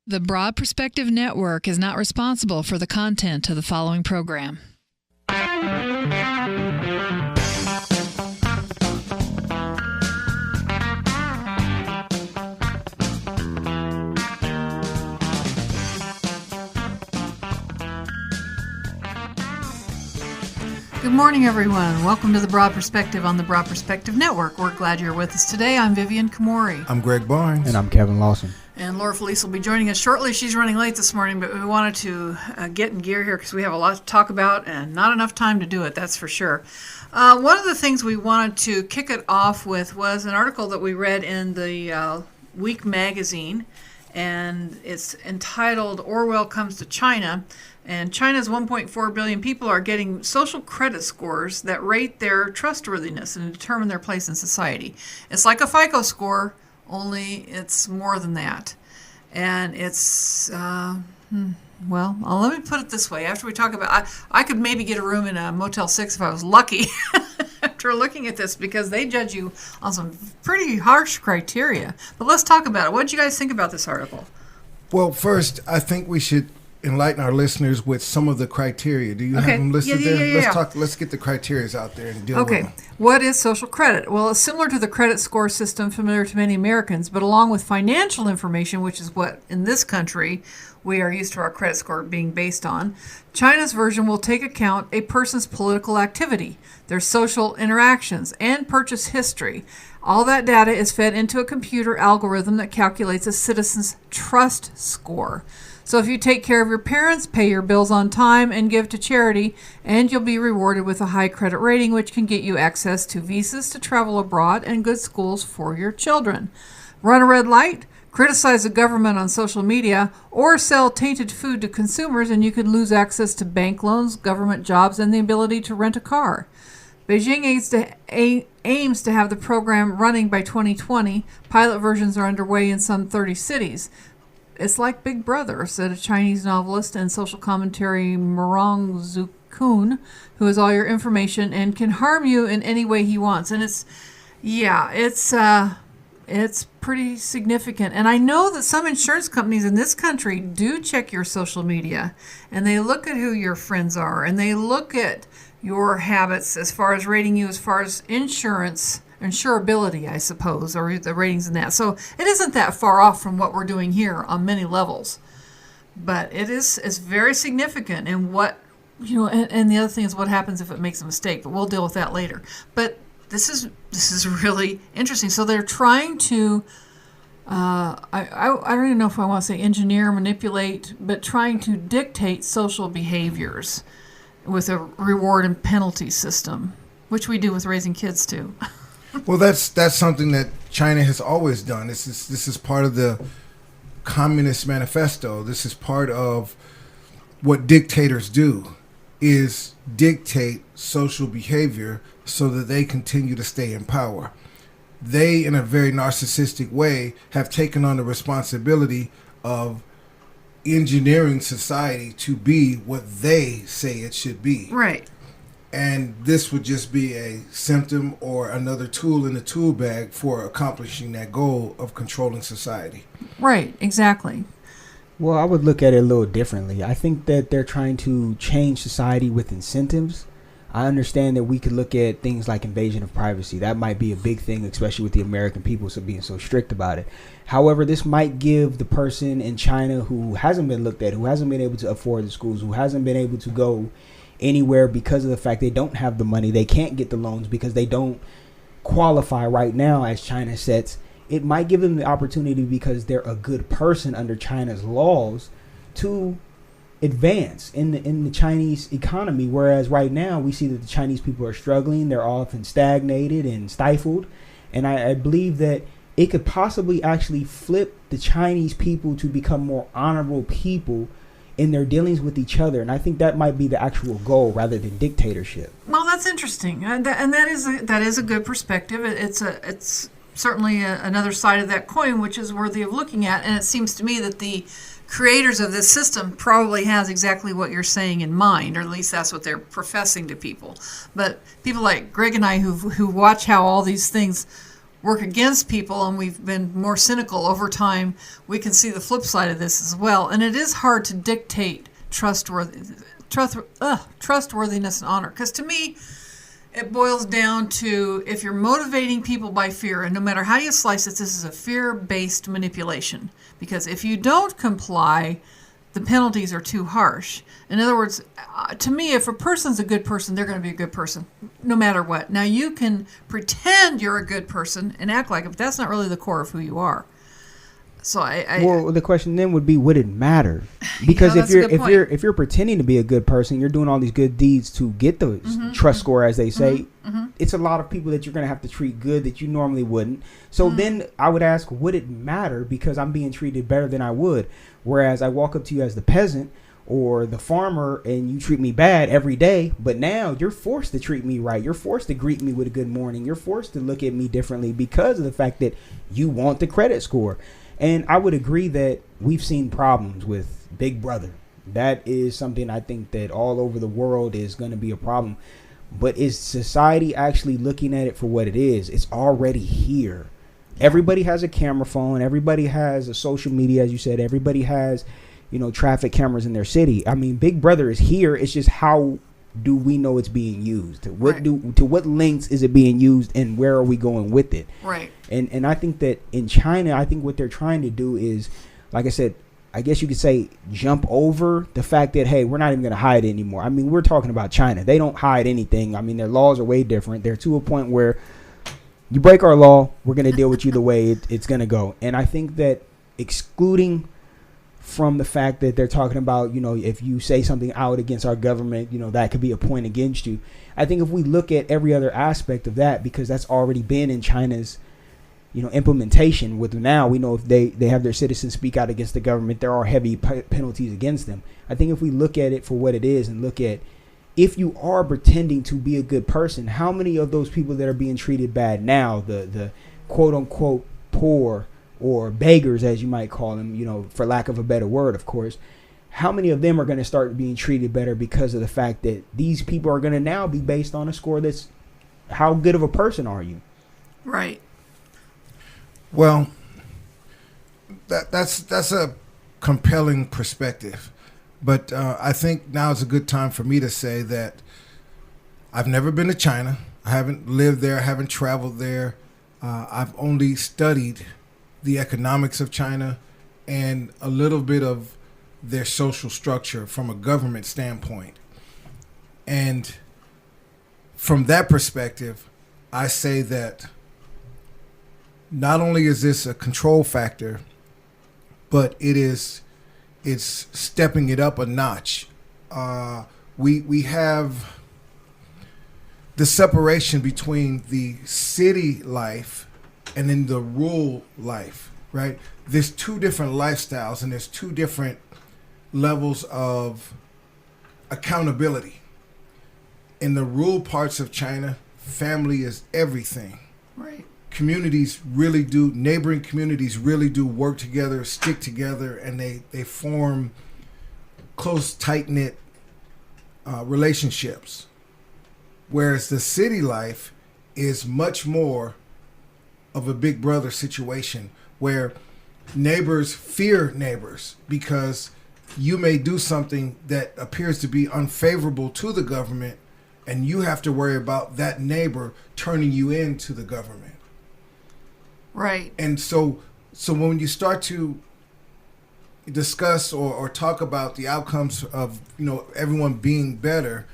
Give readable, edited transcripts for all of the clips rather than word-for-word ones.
The Broad Perspective Network is not responsible for the content of the following program. Good morning, everyone. Welcome to The Broad Perspective on the Broad Perspective Network. We're glad you're with us today. I'm Vivian Komori. I'm Greg Barnes. And I'm Kevin Lawson. And Laura Feliz will be joining us shortly. She's running late this morning, but we wanted to get in gear here because we have a lot to talk about and not enough time to do it, that's for sure. One of the things we wanted to kick it off with was an article that we read in the Week magazine, and it's entitled Orwell Comes to China. And China's 1.4 billion people are getting social credit scores that rate their trustworthiness and determine their place in society. It's like a FICO score, only it's more than that. And it's, let me put it this way. After we talk about, I could maybe get a room in a Motel 6 if I was lucky after looking at this, because they judge you on some pretty harsh criteria. But let's talk about it. What did you guys think about this article? Well, first, I think we should enlighten our listeners with some of the criteria. Do you have them listed there? Let's get the criteria out there and deal with them. What is social credit? Well, it's similar to the credit score system familiar to many Americans, but along with financial information, which is what in this country we are used to our credit score being based on, China's version will take account a person's political activity, their social interactions, and purchase history. All that data is fed into a computer algorithm that calculates a citizen's trust score. So if you take care of your parents, pay your bills on time, and give to charity, and you'll be rewarded with a high credit rating, which can get you access to visas to travel abroad and good schools for your children. Run a red light, criticize the government on social media, or sell tainted food to consumers, and you could lose access to bank loans, government jobs, and the ability to rent a car. Beijing aims to have the program running by 2020. Pilot versions are underway in some 30 cities. It's like Big Brother, said a Chinese novelist and social commentary Murong Zukun, who has all your information and can harm you in any way he wants. And it's pretty significant. And I know that some insurance companies in this country do check your social media, and they look at who your friends are, and they look at your habits as far as rating you as far as insurability, I suppose, or the ratings in that. So it isn't that far off from what we're doing here on many levels. But it's very significant. And and the other thing is what happens if it makes a mistake, but we'll deal with that later. But this is really interesting. So they're trying to, I don't even know if I want to say engineer, manipulate, but trying to dictate social behaviors with a reward and penalty system, which we do with raising kids too. Well, that's something that China has always done. This is part of the Communist Manifesto. This is part of what dictators do, is dictate social behavior so that they continue to stay in power. They, in a very narcissistic way, have taken on the responsibility of engineering society to be what they say it should be. Right. And this would just be a symptom or another tool in the tool bag for accomplishing that goal of controlling society. Right, exactly. Well, I would look at it a little differently. I think that they're trying to change society with incentives. I understand that we could look at things like invasion of privacy. That might be a big thing, especially with the American people being so strict about it. However, this might give the person in China who hasn't been looked at, who hasn't been able to afford the schools, who hasn't been able to go anywhere because of the fact they don't have the money, they can't get the loans because they don't qualify right now as China sets. It might give them the opportunity, because they're a good person under China's laws, to advance in the Chinese economy, whereas right now we see that the Chinese people are struggling. They're often stagnated and stifled, and I believe that it could possibly actually flip the Chinese people to become more honorable people in their dealings with each other, and I think that might be the actual goal rather than dictatorship. Well, that's interesting, and that is a good perspective. It's certainly another side of that coin, which is worthy of looking at. And it seems to me that the creators of this system probably has exactly what you're saying in mind, or at least that's what they're professing to people. But people like Greg and I who watch how all these things work against people and we've been more cynical over time, we can see the flip side of this as well. And it is hard to dictate trustworthiness and honor. Because to me, it boils down to if you're motivating people by fear, and no matter how you slice it, this is a fear-based manipulation. Because if you don't comply, the penalties are too harsh. In other words, to me, if a person's a good person, they're going to be a good person, no matter what. Now, you can pretend you're a good person and act like it, but that's not really the core of who you are. So well, the question then would be, would it matter? Because if you're pretending to be a good person, you're doing all these good deeds to get the trust score, as they say. It's a lot of people that you're going to have to treat good that you normally wouldn't. So then I would ask, would it matter because I'm being treated better than I would? Whereas I walk up to you as the peasant or the farmer and you treat me bad every day, but now you're forced to treat me right. You're forced to greet me with a good morning. You're forced to look at me differently because of the fact that you want the credit score. And I would agree that we've seen problems with Big Brother. That is something I think that all over the world is going to be a problem. But is society actually looking at it for what it is? It's already here. Everybody has a camera phone. Everybody has a social media, as you said. Everybody has, traffic cameras in their city. I mean, Big Brother is here. It's just how do we know it's being used? To what lengths is it being used, and where are we going with it? Right. And I think that in China, I think what they're trying to do is, like I said, I guess you could say jump over the fact that, hey, we're not even going to hide it anymore. I mean, we're talking about China. They don't hide anything. I mean, their laws are way different. They're to a point where you break our law, we're going to deal with you the way it's going to go. And I think that excluding from the fact that they're talking about, if you say something out against our government, that could be a point against you. I think if we look at every other aspect of that, because that's already been in China's implementation with them now, we know if they have their citizens speak out against the government, there are heavy penalties against them. I think if we look at it for what it is and look at if you are pretending to be a good person, how many of those people that are being treated bad now, the quote unquote poor or beggars, as you might call them, for lack of a better word, of course, how many of them are going to start being treated better because of the fact that these people are going to now be based on a score that's how good of a person are you? Right. Well, that's a compelling perspective, but I think now is a good time for me to say that I've never been to China. I haven't lived there. I haven't traveled there. I've only studied the economics of China and a little bit of their social structure from a government standpoint. And from that perspective, I say that not only is this a control factor, but it's stepping it up a notch. We have the separation between the city life and then the rural life, right? There's two different lifestyles and there's two different levels of accountability. In the rural parts of China, family is everything. Right. Neighboring communities really do work together, stick together, and they form close, tight-knit relationships. Whereas the city life is much more of a Big Brother situation where neighbors fear neighbors because you may do something that appears to be unfavorable to the government, and you have to worry about that neighbor turning you into the government. Right. And so when you start to discuss or talk about the outcomes of everyone being better,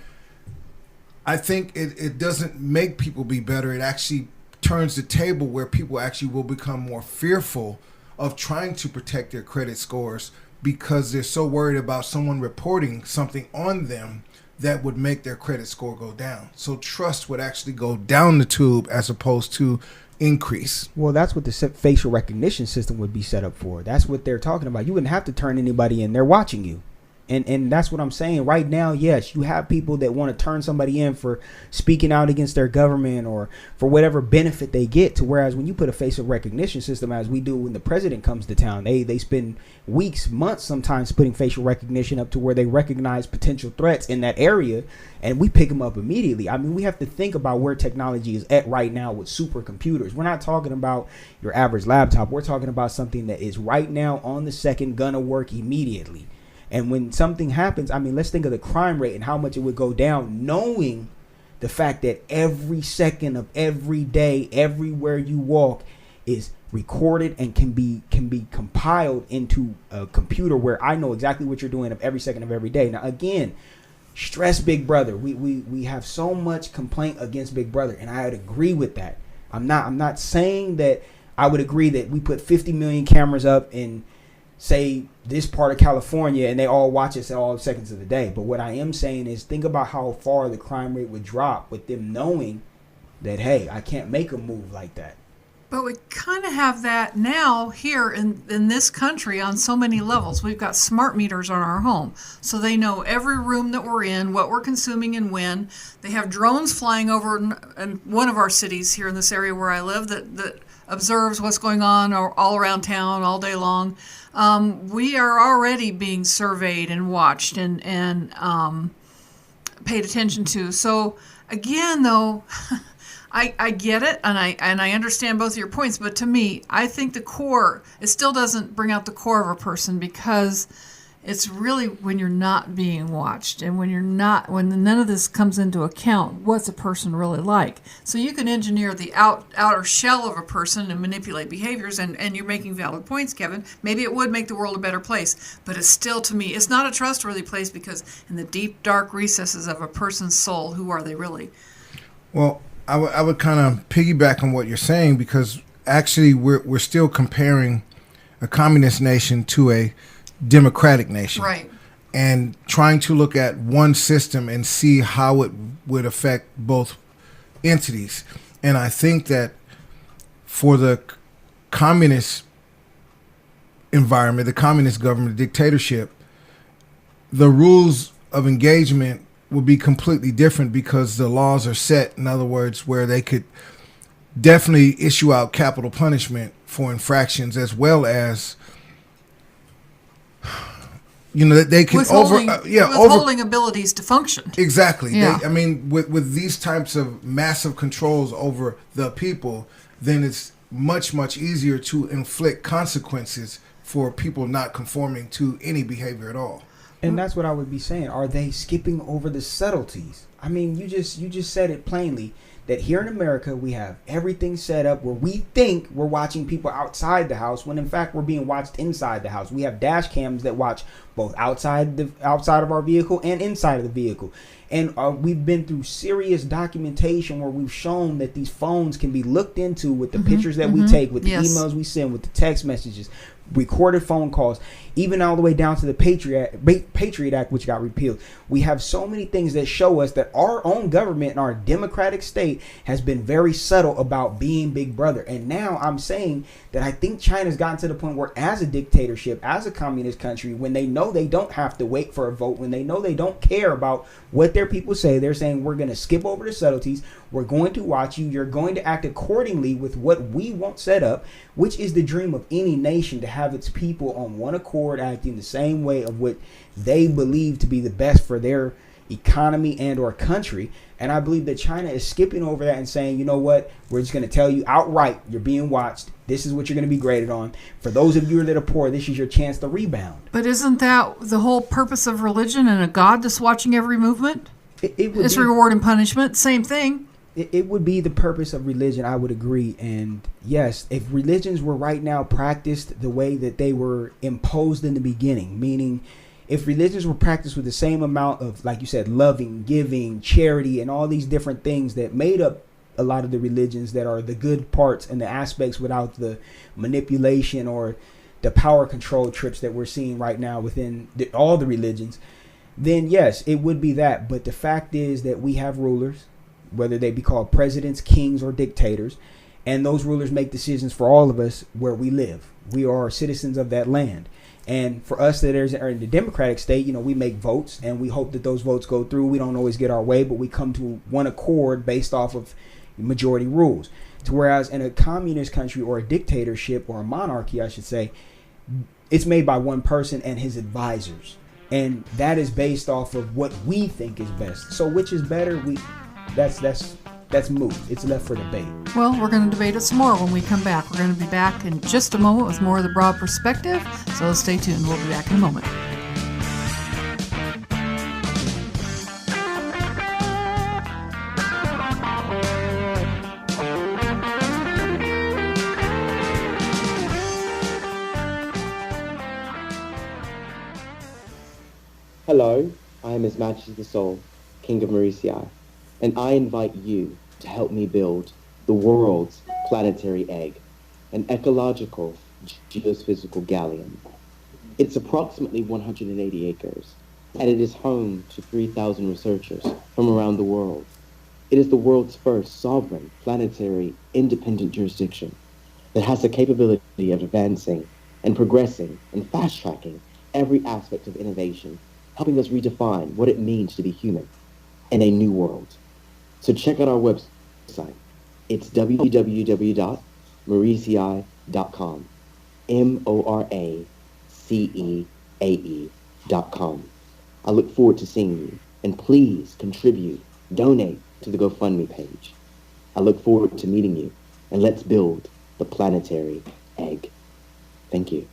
I think it doesn't make people be better. It actually turns the table where people actually will become more fearful of trying to protect their credit scores because they're so worried about someone reporting something on them that would make their credit score go down. So trust would actually go down the tube as opposed to increase. Well, that's what the facial recognition system would be set up for. That's what they're talking about. You wouldn't have to turn anybody in. They're watching you. And that's what I'm saying. Right now, yes, you have people that want to turn somebody in for speaking out against their government or for whatever benefit they get. To whereas when you put a facial recognition system, as we do when the president comes to town, they spend weeks, months sometimes putting facial recognition up to where they recognize potential threats in that area, and we pick them up immediately. I mean, we have to think about where technology is at right now with supercomputers. We're not talking about your average laptop. We're talking about something that is right now on the second, gonna work immediately. And when something happens, I mean, let's think of the crime rate and how much it would go down, knowing the fact that every second of every day, everywhere you walk, is recorded and can be compiled into a computer where I know exactly what you're doing of every second of every day. Now, again, stress Big Brother. We have so much complaint against Big Brother, and I would agree with that. I'm not saying that I would agree that we put 50 million cameras up in, say, this part of California and they all watch us at all seconds of the day. But what I am saying is think about how far the crime rate would drop with them knowing that, hey, I can't make a move like that. But we kind of have that now here in this country on so many levels. We've got smart meters on our home. So they know every room that we're in, what we're consuming and when. They have drones flying over in one of our cities here in this area where I live that observes what's going on all around town all day long. We are already being surveyed and watched and paid attention to. So again, though, I get it, and I understand both of your points, but to me, I think the core, it still doesn't bring out the core of a person, because it's really when you're not being watched and when none of this comes into account, what's a person really like. So you can engineer the outer shell of a person and manipulate behaviors, and you're making valid points, Kevin. Maybe it would make the world a better place, but it's still, to me, it's not a trustworthy place, because in the deep, dark recesses of a person's soul, who are they really? Well, I would kind of piggyback on what you're saying, because actually we're still comparing a communist nation to a democratic nation, right? And trying to look at one system and see how it would affect both entities. And I think that for the communist environment, the communist government, the dictatorship, the rules of engagement will be completely different, because the laws are set, in other words, where they could definitely issue out capital punishment for infractions, as well as, you know, that they can withholding abilities to function. Exactly. Yeah. With these types of massive controls over the people, then it's much, much easier to inflict consequences for people not conforming to any behavior at all. And that's what I would be saying. Are they skipping over the subtleties? I mean, you just said it plainly, that here in America we have everything set up where we think we're watching people outside the house, when in fact we're being watched inside the house. We have dash cams that watch both outside of our vehicle and inside of the vehicle. And we've been through serious documentation where we've shown that these phones can be looked into with the pictures that we take, with the emails we send, with the text messages, recorded phone calls, even all the way down to the Patriot Act, which got repealed. We have so many things that show us that our own government and our democratic state has been very subtle about being Big Brother. And now I'm saying that I think China's gotten to the point where, as a dictatorship, as a communist country, when they know they don't have to wait for a vote, when they know they don't care about what their people say, they're saying, we're going to skip over the subtleties. We're going to watch you. You're going to act accordingly with what we want set up, which is the dream of any nation, to have its people on one accord acting the same way of what they believe to be the best for their economy and or country. And I believe that China is skipping over that and saying, you know what, we're just going to tell you outright, you're being watched. This is what you're going to be graded on. For those of you that are poor, this is your chance to rebound. But isn't that the whole purpose of religion, and a God that's watching every movement? It's reward and punishment, same thing. It would be the purpose of religion, I would agree. And yes, if religions were right now practiced the way that they were imposed in the beginning, meaning if religions were practiced with the same amount of, like you said, loving, giving, charity, and all these different things that made up a lot of the religions that are the good parts and the aspects without the manipulation or the power control trips that we're seeing right now within all the religions, then yes, it would be that. But the fact is that we have rulers, whether they be called presidents, kings, or dictators, and those rulers make decisions for all of us where we live. We are citizens of that land. And for us that are in the Democratic state, we make votes and we hope that those votes go through. We don't always get our way, but we come to one accord based off of majority rules. To whereas in a communist country or a dictatorship or a monarchy, I should say, it's made by one person and his advisors. And that is based off of what we think is best. So which is better? That's moot. It's left for debate. Well, we're going to debate it some more when we come back. We're going to be back in just a moment with more of the broad perspective. So stay tuned. We'll be back in a moment. Hello, I am His Majesty the Soul, King of Mauritius, and I invite you to help me build the Worlds Planetary Egg, an ecological geophysical galleon. It's approximately 180 acres, and it is home to 3,000 researchers from around the world. It is the world's first sovereign planetary independent jurisdiction that has the capability of advancing and progressing and fast-tracking every aspect of innovation, helping us redefine what it means to be human in a new world. So check out our website. It's www.mauricii.com. MORACEAE.com. I look forward to seeing you, and please contribute, donate to the GoFundMe page. I look forward to meeting you, and let's build the planetary egg. Thank you.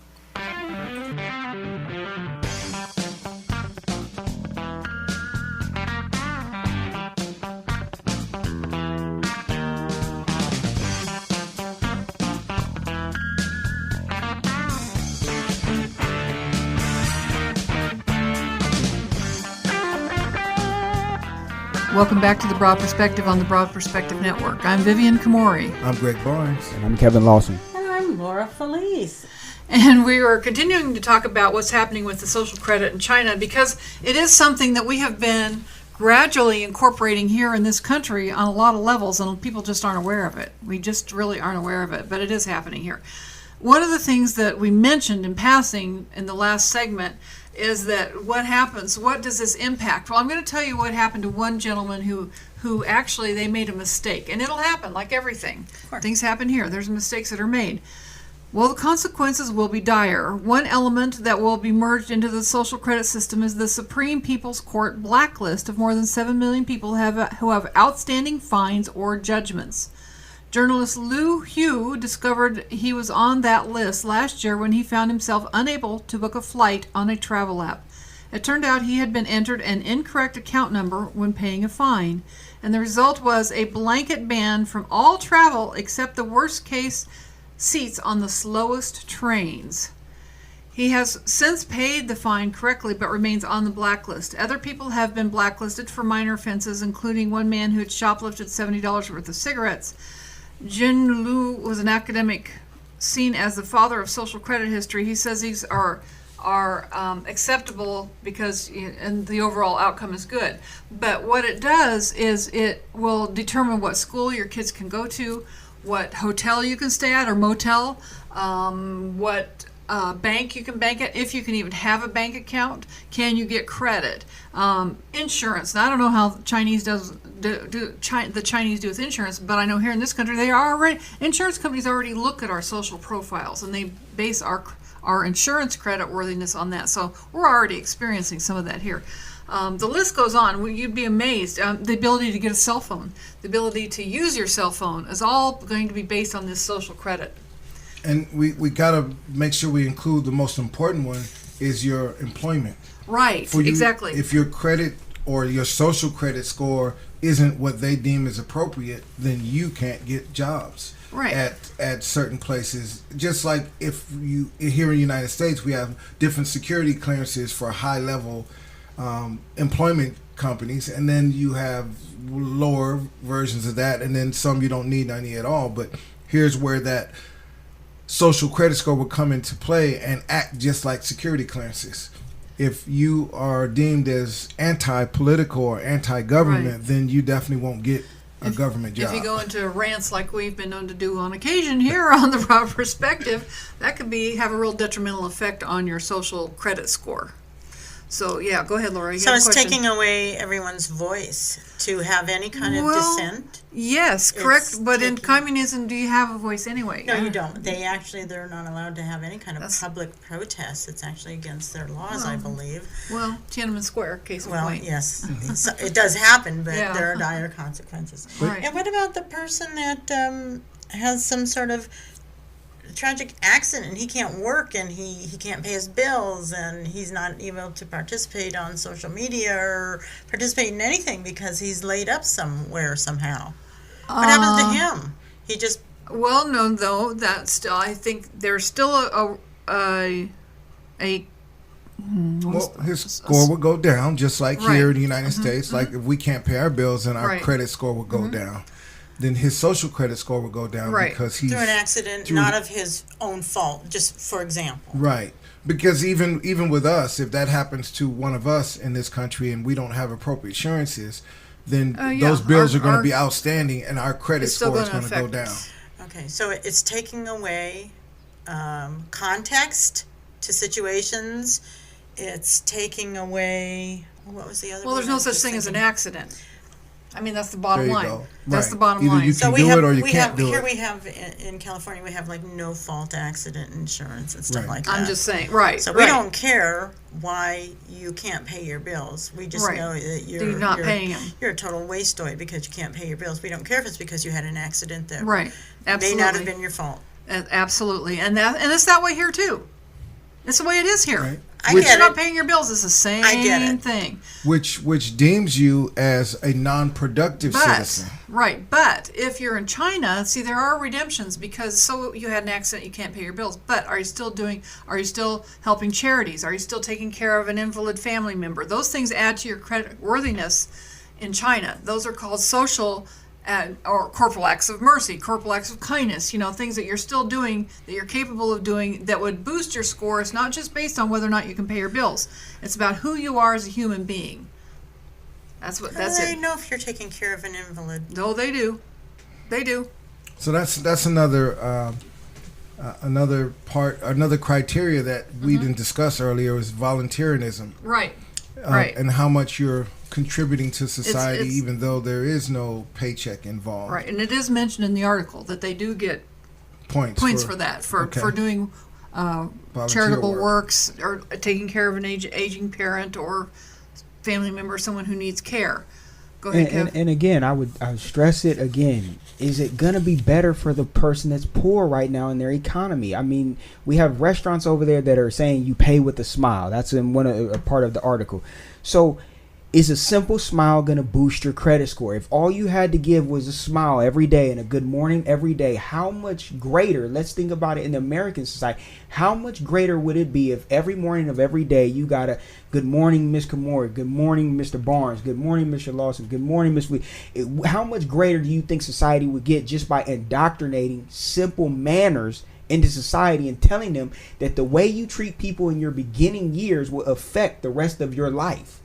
Welcome back to The Broad Perspective on the Broad Perspective Network. I'm Vivian Komori. I'm Greg Barnes. And I'm Kevin Lawson. And I'm Laura Feliz. And we are continuing to talk about what's happening with the social credit in China, because it is something that we have been gradually incorporating here in this country on a lot of levels, and people just aren't aware of it. We just really aren't aware of it, but it is happening here. One of the things that we mentioned in passing in the last segment is that what happens, what does this impact? Well, I'm going to tell you what happened to one gentleman who actually they made a mistake. And it'll happen like everything. Things happen here. There's mistakes that are made. Well, the consequences will be dire. One element that will be merged into the social credit system is the Supreme People's Court blacklist of more than 7 million people who have outstanding fines or judgments. Journalist Liu Hu discovered he was on that list last year when he found himself unable to book a flight on a travel app. It turned out he had been entered an incorrect account number when paying a fine, and the result was a blanket ban from all travel except the worst-case seats on the slowest trains. He has since paid the fine correctly but remains on the blacklist. Other people have been blacklisted for minor offenses, including one man who had shoplifted $70 worth of cigarettes. Jin Lu was an academic seen as the father of social credit history. He says these are acceptable because and the overall outcome is good. But what it does is it will determine what school your kids can go to, what hotel you can stay at or motel, what bank you can bank at, if you can even have a bank account, can you get credit, insurance. Now, I don't know how the Chinese do with insurance, but I know here in this country insurance companies already look at our social profiles and they base our insurance credit worthiness on that. So we're already experiencing some of that here. The list goes on. You'd be amazed. The ability to get a cell phone, the ability to use your cell phone is all going to be based on this social credit. And we got to make sure we include the most important one is your employment. Right, exactly. If your credit or your social credit score isn't what they deem as appropriate, then you can't get jobs at certain places. Just like if you here in the United States, we have different security clearances for high-level employment companies, and then you have lower versions of that, and then some you don't need any at all. But here's where that social credit score will come into play and act just like security clearances. If you are deemed as anti-political or anti-government, then you definitely won't get a government job. If you go into rants like we've been known to do on occasion here on the Raw Perspective, that could have a real detrimental effect on your social credit score. So, yeah, go ahead, Laura. So it's taking away everyone's voice to have any kind of dissent? Yes, correct. But in communism, do you have a voice anyway? No, you don't. They're not allowed to have any kind of public protest. It's actually against their laws, I believe. Well, Tiananmen Square, case in point. Well, yes. It does happen, but there are dire consequences. Right. And what about the person that has some sort of tragic accident and he can't work and he can't pay his bills and he's not able to participate on social media or participate in anything because he's laid up somewhere somehow? What happens to him? He just... Well, no, though, that's still, I think there's still his score would go down, just like here in the United States. Like if we can't pay our bills, then our credit score will go down. Then his social credit score will go down because he's... Through an accident, not of his own fault, just for example. Right. Because even with us, if that happens to one of us in this country and we don't have appropriate insurances, then those bills are going to be outstanding and our credit score is going to go down. Okay, so it's taking away context to situations. It's taking away... What was the other one? Well, there's no such thing as an accident. I mean, that's the bottom line. Go. That's the bottom Either line. you can do it or you can't do it. Here we have, in California, we have like no-fault accident insurance and stuff like that. I'm just saying, So we don't care why you can't pay your bills. We just know that you're not paying them. You're a total wasteoid because you can't pay your bills. We don't care if it's because you had an accident that Absolutely. may not have been your fault. Absolutely. And it's that way here, too. It's the way it is here. Right. You're not paying your bills. It's the same thing. Which deems you as a non-productive citizen. Right. But if you're in China, see, there are redemptions because you had an accident, you can't pay your bills. But are you still helping charities? Are you still taking care of an invalid family member? Those things add to your credit worthiness in China. Those are called social or corporal acts of mercy, corporal acts of kindness, things that you're still doing, that you're capable of doing, that would boost your score. It's not just based on whether or not you can pay your bills. It's about who you are as a human being. That's it. They know if you're taking care of an invalid. No, they do. They do. So that's another criteria that we didn't discuss earlier was volunteerism. Right. And how much you're contributing to society, even though there is no paycheck involved. Right, and it is mentioned in the article that they do get points for that, for doing charitable works or taking care of an aging parent or family member, someone who needs care. Go ahead, Kev. And again, I would stress it again. Is it going to be better for the person that's poor right now in their economy? I mean, we have restaurants over there that are saying you pay with a smile. That's in a part of the article. So is a simple smile going to boost your credit score? If all you had to give was a smile every day and a good morning every day, how much greater, let's think about it in the American society, how much greater would it be if every morning of every day you got a good morning, Miss Komori, good morning, Mr. Barnes, good morning, Mr. Lawson, good morning, Miss Lee. How much greater do you think society would get just by indoctrinating simple manners into society and telling them that the way you treat people in your beginning years will affect the rest of your life?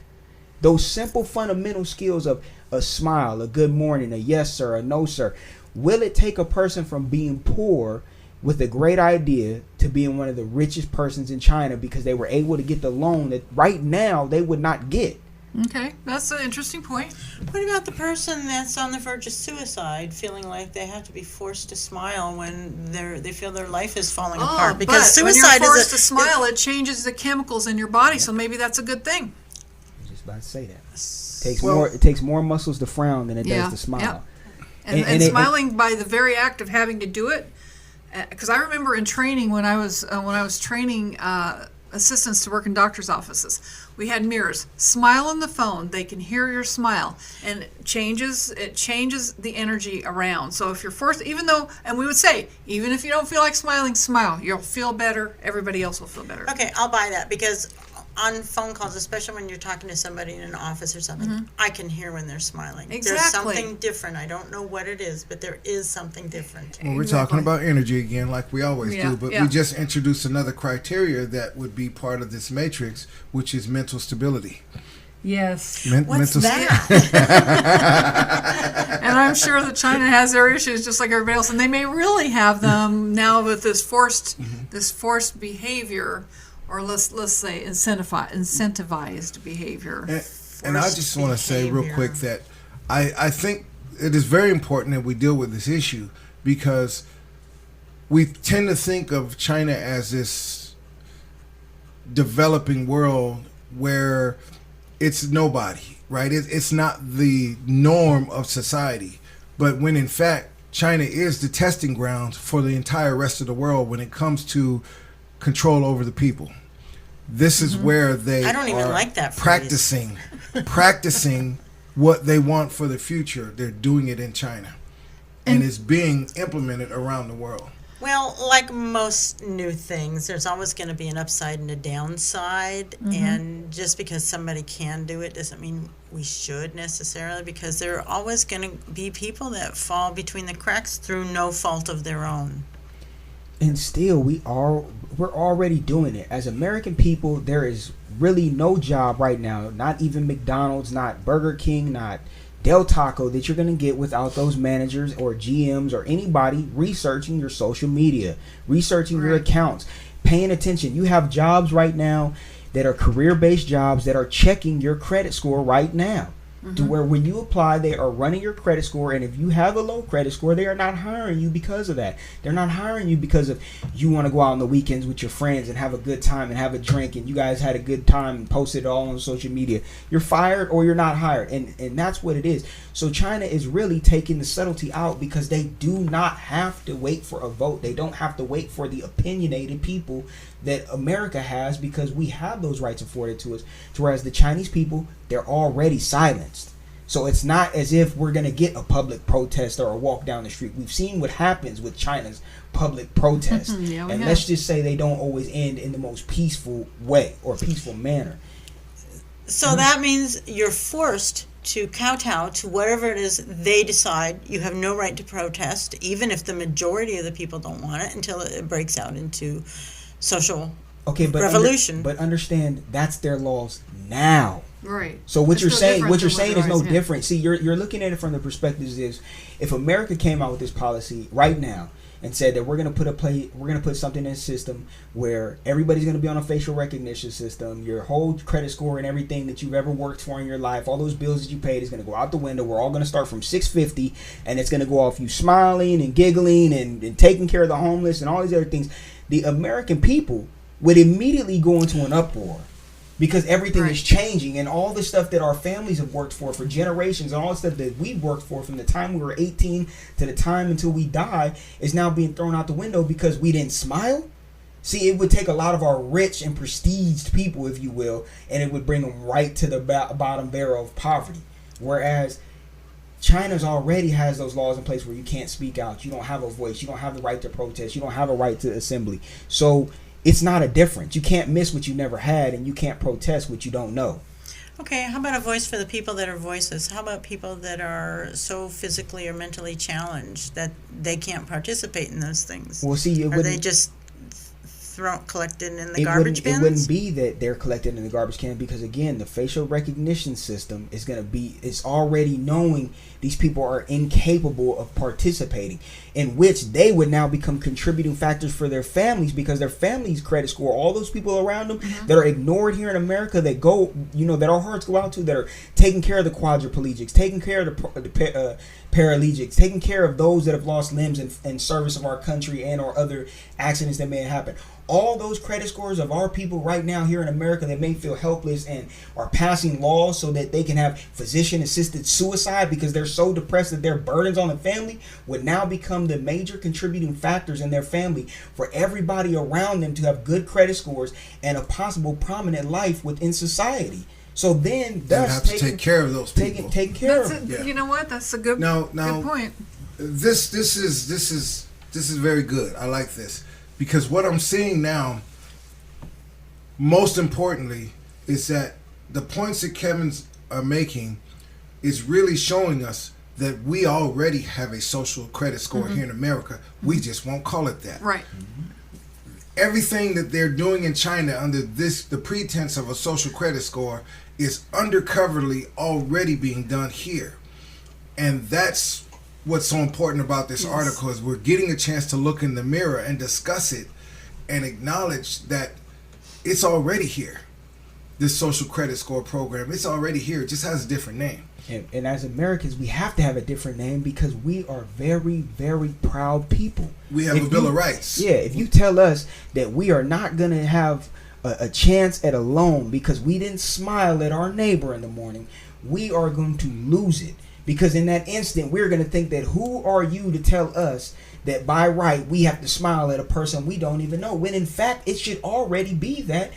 Those simple fundamental skills of a smile, a good morning, a yes sir, a no sir. Will it take a person from being poor with a great idea to being one of the richest persons in China because they were able to get the loan that right now they would not get? Okay, that's an interesting point. What about the person that's on the verge of suicide, feeling like they have to be forced to smile when they feel their life is falling apart? Because but suicide when you're forced to smile, it changes the chemicals in your body, so maybe that's a good thing. About to say that. It takes more muscles to frown than it does to smile. Yeah. And smiling by the very act of having to do it, because I remember in training when I was training assistants to work in doctors' offices, we had mirrors. Smile on the phone; they can hear your smile, and it changes the energy around. So if you're forced, and we would say, even if you don't feel like smiling, smile. You'll feel better. Everybody else will feel better. Okay, I'll buy that because on phone calls, especially when you're talking to somebody in an office or something, I can hear when they're smiling. Exactly. There's something different. I don't know what it is, but there is something different. Well, we're talking about energy again, like we always do, but we just introduced another criteria that would be part of this matrix, which is mental stability. Yes. What's mental that? And I'm sure that China has their issues just like everybody else, and they may really have them now with this forced behavior, or let's say incentivized behavior. And I just want to say real behavior. quick that I think it is very important that we deal with this issue, because we tend to think of China as this developing world where it's nobody, right? It's not the norm of society. But when in fact China is the testing ground for the entire rest of the world when it comes to control over the people. This is where they I don't even are like that phrase. practicing what they want for the future. They're doing it in China, and it's being implemented around the world. Well, like most new things, there's always going to be an upside and a downside. And just because somebody can do it doesn't mean we should necessarily, because there are always going to be people that fall between the cracks through no fault of their own. And still, we're already doing it. As American people, there is really no job right now, not even McDonald's, not Burger King, not Del Taco, that you're going to get without those managers or GMs or anybody researching your social media, researching your accounts, paying attention. You have jobs right now that are career-based jobs that are checking your credit score right now. To where when you apply, they are running your credit score, and if you have a low credit score, they are not hiring you because of that. They're not hiring you because of you want to go out on the weekends with your friends and have a good time and have a drink, and you guys had a good time and posted it all on social media. You're fired or you're not hired, and that's what it is. So China is really taking the subtlety out, because they do not have to wait for a vote. They don't have to wait for the opinionated people that America has, because we have those rights afforded to us. Whereas the Chinese people, they're already silenced. So it's not as if we're going to get a public protest or a walk down the street. We've seen what happens with China's public protests. And let's just say they don't always end in the most peaceful way or peaceful manner. So that means you're forced to kowtow to whatever it is they decide. You have no right to protest, even if the majority of the people don't want it, until it breaks out into social revolution. But understand, that's their laws now. Right. So what you're saying is no different. different. See, you're looking at it from the perspective is, if America came out with this policy right now and said that we're gonna put something in a system where everybody's gonna be on a facial recognition system, your whole credit score and everything that you've ever worked for in your life, all those bills that you paid is gonna go out the window. We're all gonna start from 650, and it's gonna go off you smiling and giggling and taking care of the homeless and all these other things. The American people would immediately go into an uproar, because everything is changing, and all the stuff that our families have worked for generations, and all the stuff that we've worked for from the time we were 18 to the time until we die is now being thrown out the window because we didn't smile. See, it would take a lot of our rich and prestiged people, if you will, and it would bring them right to the bottom barrel of poverty. Whereas China's already has those laws in place where you can't speak out, you don't have a voice, you don't have the right to protest, you don't have a right to assembly. So it's not a difference. You can't miss what you never had, and you can't protest what you don't know. Okay, how about a voice for the people that are voiceless? How about people that are so physically or mentally challenged that they can't participate in those things? Well, see, are they just collected in the garbage bins? It wouldn't be that they're collected in the garbage can, because again, the facial recognition system is it's already knowing these people are incapable of participating, in which they would now become contributing factors for their families, because their families' credit score, all those people around them that are ignored here in America, that go, that our hearts go out to, that are taking care of the quadriplegics, taking care of the paraplegics, taking care of those that have lost limbs in service of our country and or other accidents that may have happened. All those credit scores of our people right now here in America that may feel helpless and are passing laws so that they can have physician-assisted suicide because they're so depressed that their burdens on the family would now become the major contributing factors in their family for everybody around them to have good credit scores and a possible prominent life within society. So then, thus, have to take care of those people. Taking care of them. Yeah. You know what? That's a good good point. This is very good. I like this, because what I'm seeing now, most importantly, is that the points that Kevin's are making is really showing us that we already have a social credit score here in America. We just won't call it that. Right. everything that they're doing in China under the pretense of a social credit score is undercoverly already being done here. And that's what's so important about this article, is we're getting a chance to look in the mirror and discuss it and acknowledge that it's already here. This social credit score program, it's already here. It just has a different name. And as Americans, we have to have a different name because we are very, very proud people. We have a Bill of Rights. Yeah, if you tell us that we are not going to have a chance at a loan because we didn't smile at our neighbor in the morning, we are going to lose it. Because in that instant, we're going to think that who are you to tell us that by right we have to smile at a person we don't even know, when in fact it should already be that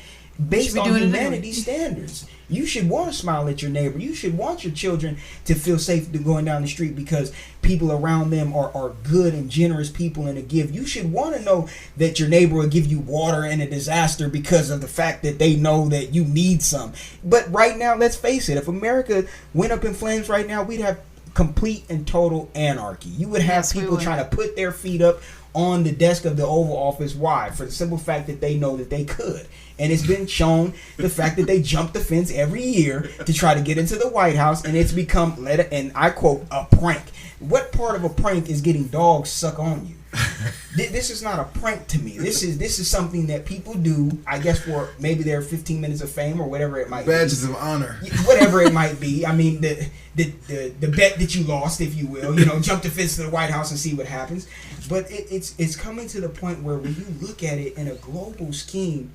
based on humanity's standards. You should want to smile at your neighbor. You should want your children to feel safe to going down the street because people around them are good and generous people and to give. You should want to know that your neighbor will give you water in a disaster because of the fact that they know that you need some. But right now, let's face it, if America went up in flames right now, we'd have complete and total anarchy. You would have people trying to put their feet up on the desk of the Oval Office. Why? For the simple fact that they know that they could. And it's been shown the fact that they jump the fence every year to try to get into the White House, and it's become, and I quote, a prank. What part of a prank is getting dogs suck on you? This is not a prank to me. This is something that people do, I guess, for maybe their 15 minutes of fame or whatever it might be. Badges of honor. Whatever it might be. I mean, the bet that you lost, if you will, jump the fence to the White House and see what happens. But it's coming to the point where when you look at it in a global scheme,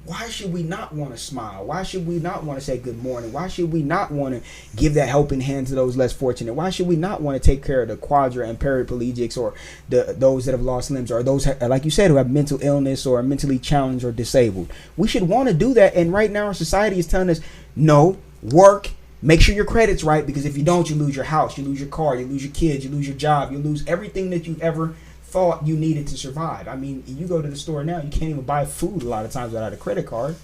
why should we not want to smile? Why should we not want to say good morning? Why should we not want to give that helping hand to those less fortunate? Why should we not want to take care of the quadra and paraplegics or those that have lost limbs or those, like you said, who have mental illness or are mentally challenged or disabled? We should want to do that. And right now our society is telling us, no, work, make sure your credit's right, because if you don't, you lose your house, you lose your car, you lose your kids, you lose your job, you lose everything that you ever thought you needed to survive. I mean, you go to the store now, you can't even buy food a lot of times without a credit card.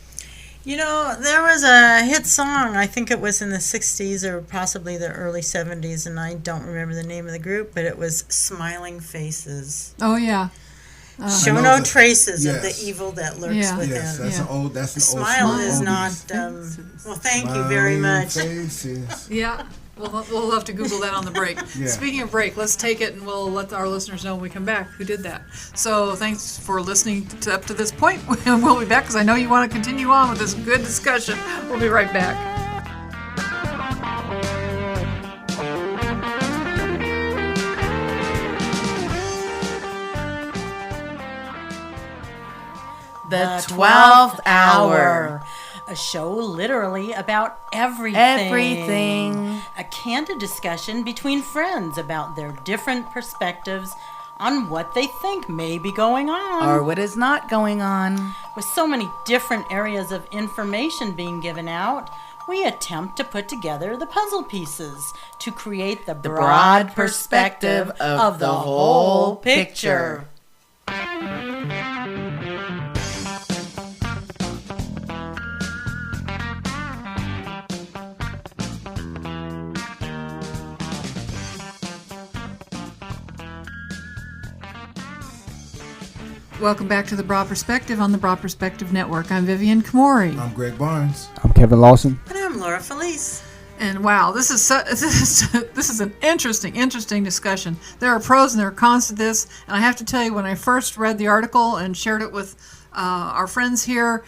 There was a hit song, I think it was in the 60s or possibly the early 70s, and I don't remember the name of the group, but it was Smiling Faces. Oh, yeah. Show no traces of the evil that lurks within. Yes, that's an old smile is not, well, thank you very much. Faces. Yeah. We'll have to Google that on the break. Yeah. Speaking of break, let's take it and we'll let our listeners know when we come back who did that. So thanks for listening up to this point. We'll be back because I know you want to continue on with this good discussion. We'll be right back. The 12th hour. A show literally about everything. Everything. A candid discussion between friends about their different perspectives on what they think may be going on. Or what is not going on. With so many different areas of information being given out, we attempt to put together the puzzle pieces to create the broad perspective of the whole picture. Welcome back to The Broad Perspective on the Broad Perspective Network. I'm Vivian Komori. I'm Greg Barnes. I'm Kevin Lawson. And I'm Laura Feliz. And wow, this is an interesting discussion. There are pros and there are cons to this. And I have to tell you, when I first read the article and shared it with our friends here,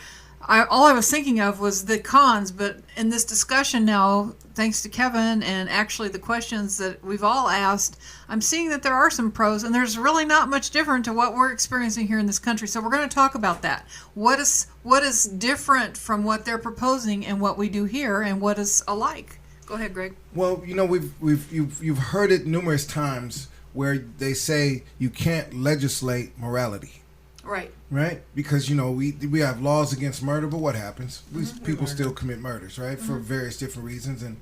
all I was thinking of was the cons. But in this discussion now, thanks to Kevin and actually the questions that we've all asked, I'm seeing that there are some pros, and there's really not much different to what we're experiencing here in this country. So we're going to talk about that. What is different from what they're proposing and what we do here, and what is alike? Go ahead, Greg. Well, you've heard it numerous times where they say you can't legislate morality. Right. Right? Because, we have laws against murder, but what happens? People still commit murders, right? For various different reasons and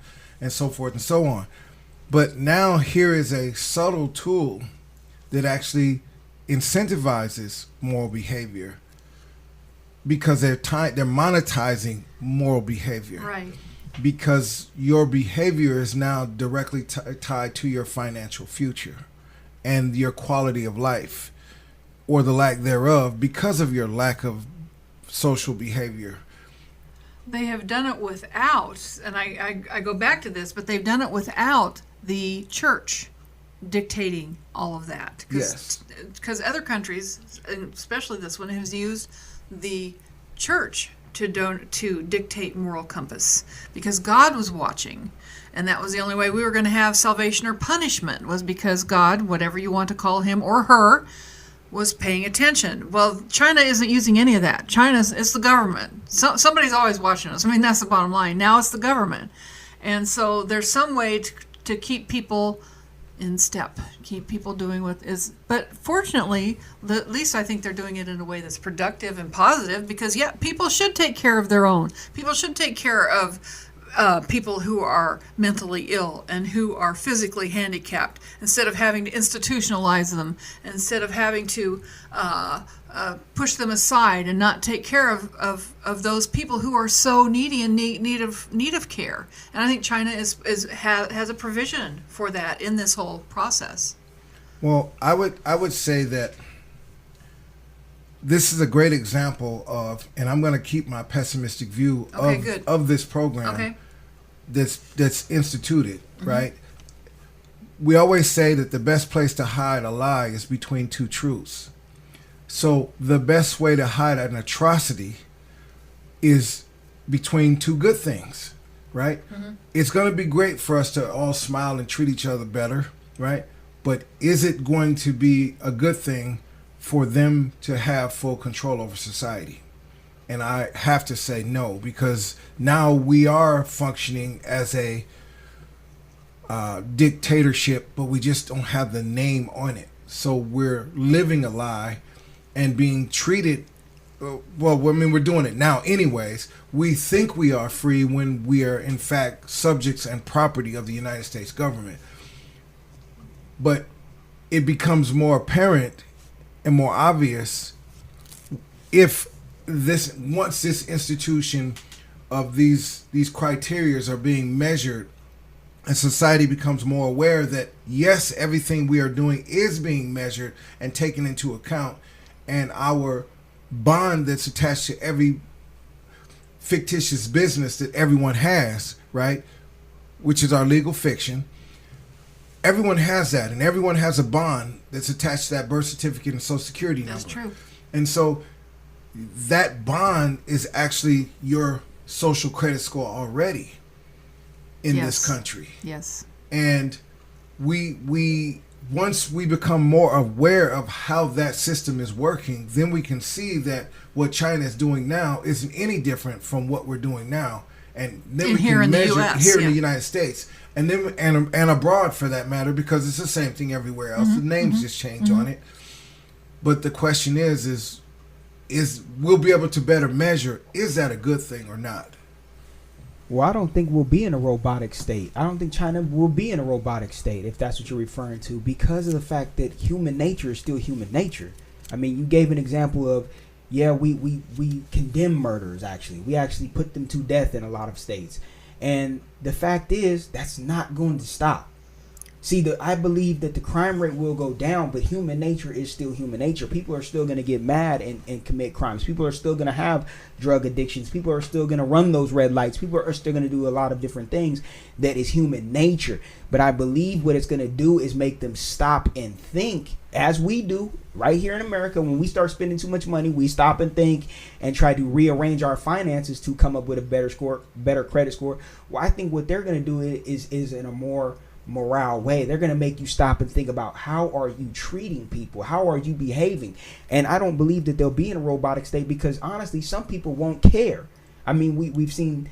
so forth and so on. But now here is a subtle tool that actually incentivizes moral behavior because they're monetizing moral behavior. Right. Because your behavior is now directly tied to your financial future and your quality of life. or the lack thereof because of your lack of social behavior. They have done it without, and I go back to this, but they've done it without the church dictating all of that. Yes. Because other countries, and especially this one, has used the church to dictate moral compass, because God was watching, and that was the only way we were going to have salvation or punishment, was because God, whatever you want to call him or her, was paying attention. Well, China isn't using any of that. It's the government. Somebody's always watching us. I mean, that's the bottom line. Now it's the government. And so there's some way to keep people in step, keep people doing what is. But fortunately, at least I think they're doing it in a way that's productive and positive, because, yeah, people should take care of their own. People should take care of people who are mentally ill and who are physically handicapped, instead of having to institutionalize them, instead of having to push them aside and not take care of those people who are so needy and need of care. And I think China has a provision for that in this whole process. Well, I would say that this is a great example of, and I'm going to keep my pessimistic view of this program that's instituted, right? We always say that the best place to hide a lie is between two truths. So the best way to hide an atrocity is between two good things, right? It's going to be great for us to all smile and treat each other better, right? But is it going to be a good thing for them to have full control over society? And I have to say no, because now we are functioning as a dictatorship, but we just don't have the name on it. So we're living a lie and being treated, well, I mean, we're doing it now anyways. We think we are free when we are in fact subjects and property of the United States government. But it becomes more apparent and more obvious if once this institution of these criterias are being measured, and society becomes more aware that yes, everything we are doing is being measured and taken into account, and our bond that's attached to every fictitious business that everyone has, right, which is our legal fiction. Everyone has that, and everyone has a bond that's attached to that birth certificate and social security number. That's true. And so that bond is actually your social credit score already in this country. Yes. And we once we become more aware of how that system is working, then we can see that what China is doing now isn't any different from what we're doing now. And then we can measure here in the United States, and then and abroad for that matter, because it's the same thing everywhere else. The names just change on it. But the question is we'll be able to better measure, is that a good thing or not? Well, I don't think we'll be in a robotic state. I don't think China will be in a robotic state, if that's what you're referring to, because of the fact that human nature is still human nature. I mean, you gave an example of, we condemn murderers, actually. We actually put them to death in a lot of states. And the fact is, that's not going to stop. See, I believe that the crime rate will go down, but human nature is still human nature. People are still going to get mad and commit crimes. People are still going to have drug addictions. People are still going to run those red lights. People are still going to do a lot of different things that is human nature. But I believe what it's going to do is make them stop and think, as we do right here in America. When we start spending too much money, we stop and think and try to rearrange our finances to come up with a better credit score. Well, I think what they're going to do is in a more morale way. They're going to make you stop and think about, how are you treating people? How are you behaving? And I don't believe that they'll be in a robotic state, because honestly, some people won't care. I mean, we've seen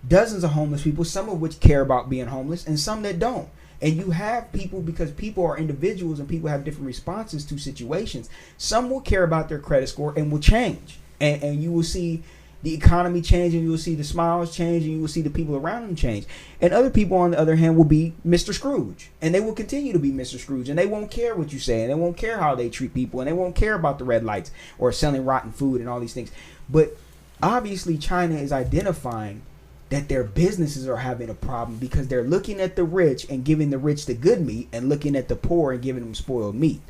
dozens of homeless people, some of which care about being homeless and some that don't. And you have people, because people are individuals and people have different responses to situations. Some will care about their credit score and will change. And you will see the economy change, and you will see the smiles change, and you will see the people around them change. And other people, on the other hand, will be Mr. Scrooge, and they will continue to be Mr. Scrooge, and they won't care what you say, and they won't care how they treat people, and they won't care about the red lights or selling rotten food and all these things. But obviously, China is identifying that their businesses are having a problem, because they're looking at the rich and giving the rich the good meat, and looking at the poor and giving them spoiled meat.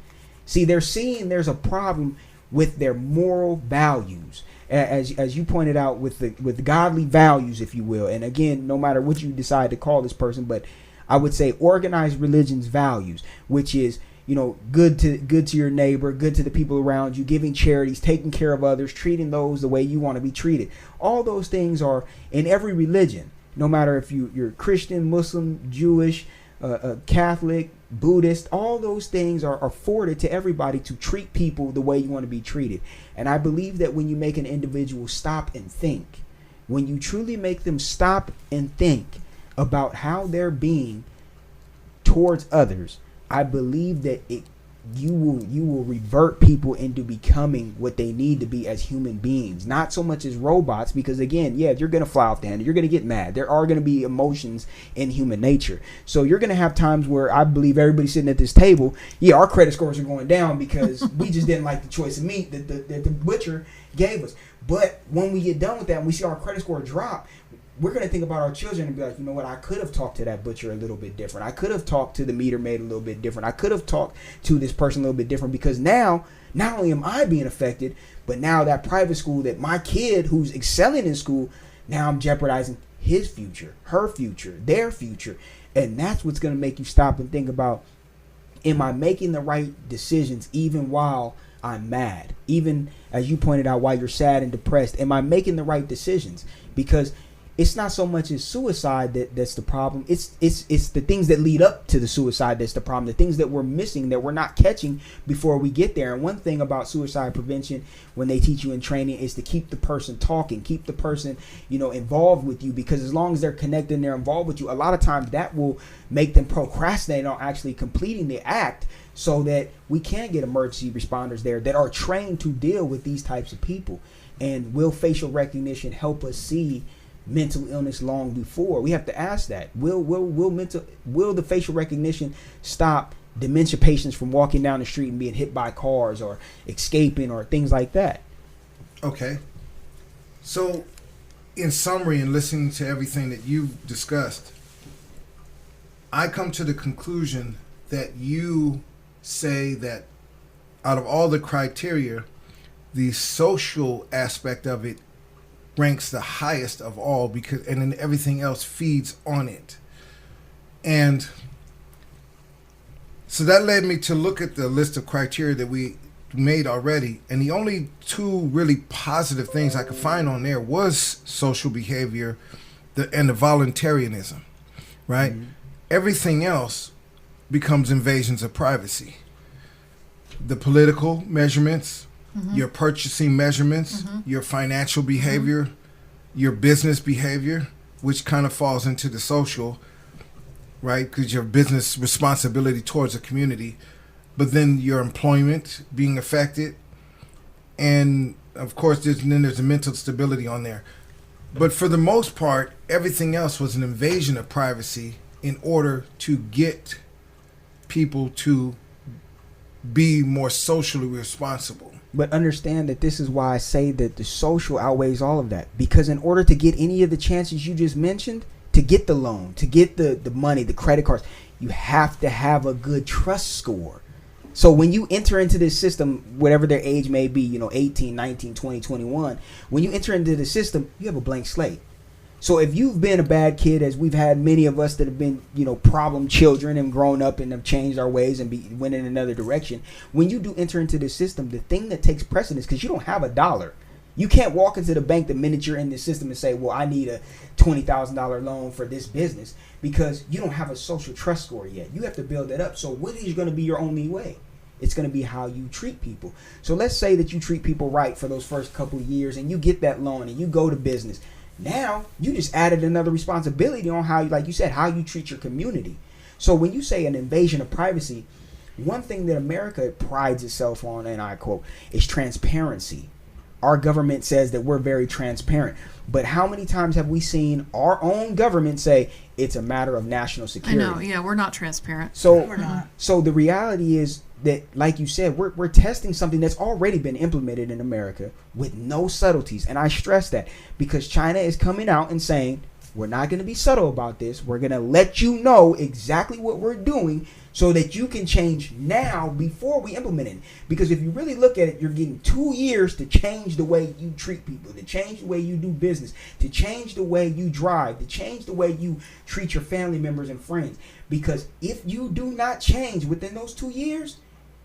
See, they're seeing there's a problem with their moral values, as you pointed out, with godly values, if you will. And again, no matter what you decide to call this person, but I would say organized religion's values, which is, good to your neighbor, good to the people around you, giving charities, taking care of others, treating those the way you want to be treated. All those things are in every religion, no matter if you're Christian, Muslim, Jewish, Catholic, Buddhist. All those things are afforded to everybody to treat people the way you want to be treated. And I believe that when you make an individual stop and think, when you truly make them stop and think about how they're being towards others, I believe that you will revert people into becoming what they need to be as human beings, not so much as robots. Because again, yeah, you're gonna fly off the handle, you're gonna get mad. There are gonna be emotions in human nature. So you're gonna have times where I believe everybody sitting at this table, yeah, our credit scores are going down because we just didn't like the choice of meat that the butcher gave us. But when we get done with that and we see our credit score drop, we're going to think about our children and be like, you know what, I could have talked to that butcher a little bit different. I could have talked to the meter maid a little bit different. I could have talked to this person a little bit different, because now, not only am I being affected, but now that private school, that my kid who's excelling in school, now I'm jeopardizing his future, her future, their future. And that's what's going to make you stop and think about, am I making the right decisions even while I'm mad? Even as you pointed out, while you're sad and depressed, am I making the right decisions? Because it's not so much as suicide that's the problem. It's the things that lead up to the suicide that's the problem. The things that we're missing, that we're not catching before we get there. And one thing about suicide prevention, when they teach you in training, is to keep the person talking, keep the person, involved with you. Because as long as they're connected and they're involved with you, a lot of times that will make them procrastinate on actually completing the act, so that we can get emergency responders there that are trained to deal with these types of people. And will facial recognition help us see mental illness long before? We have to ask that. Will the facial recognition stop dementia patients from walking down the street and being hit by cars or escaping or things like that? Okay. So, in summary, and listening to everything that you've discussed, I come to the conclusion that you say that out of all the criteria, the social aspect of it ranks the highest of all, and then everything else feeds on it. And so that led me to look at the list of criteria that we made already, and the only two really positive things I could find on there was social behavior and the voluntarism, right? Mm-hmm. Everything else becomes invasions of privacy. The political measurements, your purchasing measurements, your financial behavior, your business behavior, which kind of falls into the social, right? Because your business responsibility towards the community, but then your employment being affected, and of course there's a mental stability on there. But for the most part, everything else was an invasion of privacy in order to get people to be more socially responsible. But understand that this is why I say that the social outweighs all of that. Because in order to get any of the chances you just mentioned, to get the loan, to get the money, the credit cards, you have to have a good trust score. So when you enter into this system, whatever their age may be, 18, 19, 20, 21, when you enter into the system, you have a blank slate. So if you've been a bad kid, as we've had many of us that have been, problem children and grown up and have changed our ways and went in another direction, when you do enter into this system, the thing that takes precedence, because you don't have $1. You can't walk into the bank the minute you're in the system and say, well, I need a $20,000 loan for this business, because you don't have a social trust score yet. You have to build that up. So what is going to be your only way? It's going to be how you treat people. So let's say that you treat people right for those first couple of years and you get that loan and you go to business. Now you just added another responsibility on how, like you said, how you treat your community. So when you say an invasion of privacy, one thing that America prides itself on, and I quote, is transparency. Our government says that we're very transparent. But how many times have we seen our own government say it's a matter of national security? I know, yeah, we're not transparent. So We're not. So the reality is that, like you said, we're testing something that's already been implemented in America with no subtleties. And I stress that because China is coming out and saying, We're not going to be subtle about this. We're going to let you know exactly what we're doing so that you can change now before we implement it. Because if you really look at it, you're getting 2 years to change the way you treat people, to change the way you do business, to change the way you drive, to change the way you treat your family members and friends. Because if you do not change within those 2 years,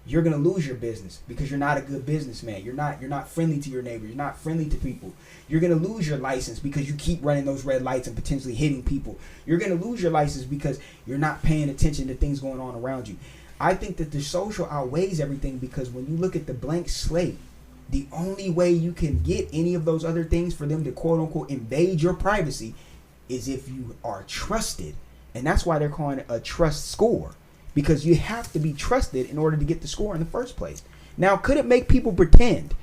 you're going to lose your business because you're not a good businessman. You're not friendly to your neighbors. You're not friendly to people. You're going to lose your license because you keep running those red lights and potentially hitting people. You're going to lose your license because you're not paying attention to things going on around you. I think that the social outweighs everything, because when you look at the blank slate, the only way you can get any of those other things for them to quote unquote invade your privacy is if you are trusted. And that's why they're calling it a trust score. Because you have to be trusted in order to get the score in the first place. Now, could it make people pretend?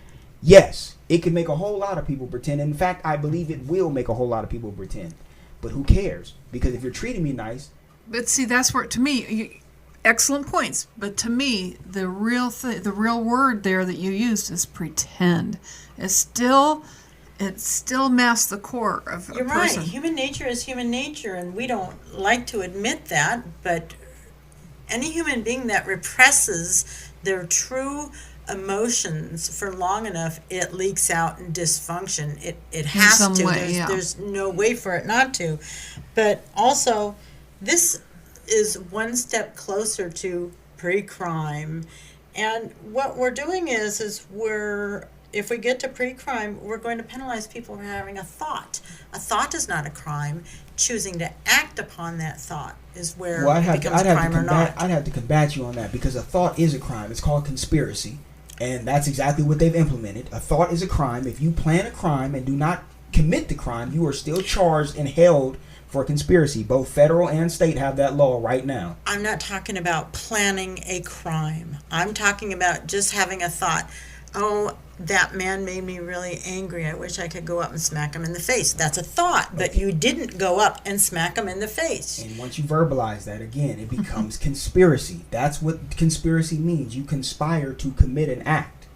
Yes, it could make a whole lot of people pretend. In fact, I believe it will make a whole lot of people pretend. But who cares? Because if you're treating me nice. But see, that's where, to me, excellent points. But to me, the real word there that you used is pretend. It still masks the core of You're a person. right. Human nature is human nature, and we don't like to admit that, but any human being that represses their true emotions for long enough, it leaks out in dysfunction. It has some to. way, There's no way for it not to. But also, this is one step closer to pre-crime. And what we're doing is if we get to pre-crime, we're going to penalize people for having a thought. A thought is not a crime. Choosing to act upon that thought is where it becomes a crime or not. I'd have to combat you on that, because a thought is a crime. It's called conspiracy, and that's exactly what they've implemented. A thought is a crime. If you plan a crime and do not commit the crime, you are still charged and held for conspiracy. Both federal and state have that law right now. I'm not talking about planning a crime. I'm talking about just having a thought. Oh, that man made me really angry. I wish I could go up and smack him in the face. That's a thought, but you didn't go up and smack him in the face. And once you verbalize that, again, it becomes conspiracy. That's what conspiracy means. You conspire to commit an act.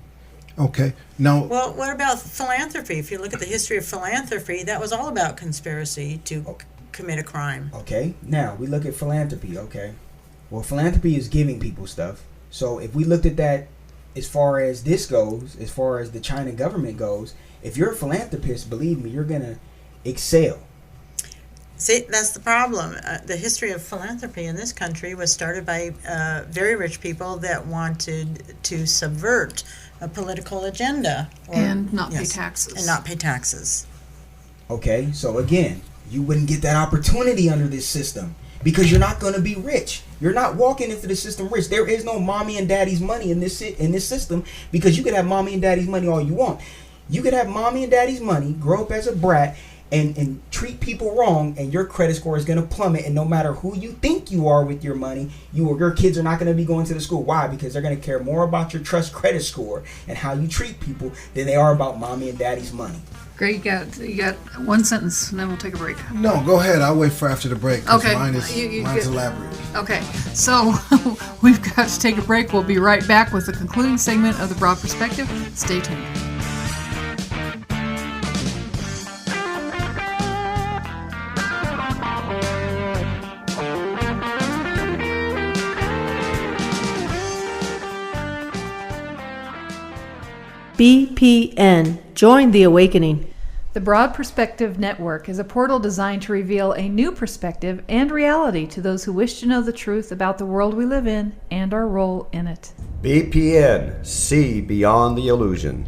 Okay. Now, Well, what about philanthropy? If you look at the history of philanthropy, that was all about conspiracy to commit a crime. Okay. Now, we look at philanthropy. Okay. Well, philanthropy is giving people stuff. So if we looked at that as far as this goes, as far as the China government goes, if you're a philanthropist, believe me, you're going to excel. See, that's the problem. The history of philanthropy in this country was started by very rich people that wanted to subvert a political agenda. And not pay taxes. And not pay taxes. Okay, so again, you wouldn't get that opportunity under this system because you're not going to be rich. You're not walking into the system rich. There is no mommy and daddy's money in this system, because you could have mommy and daddy's money all you want. You could have mommy and daddy's money, grow up as a brat, and treat people wrong, and your credit score is going to plummet. And no matter who you think you are with your money, your kids are not going to be going to the school. Why? Because they're going to care more about your trust credit score and how you treat people than they are about mommy and daddy's money. Greg, you got one sentence, and then we'll take a break. no, go ahead. I'll wait for after the break. 'Cause Okay. mine's You elaborate. Okay, so we've got to take a break. We'll be right back with the concluding segment of The Broad Perspective. Stay tuned. BPN. Join the awakening. The Broad Perspective Network is a portal designed to reveal a new perspective and reality to those who wish to know the truth about the world we live in and our role in it. BPN. See beyond the illusion.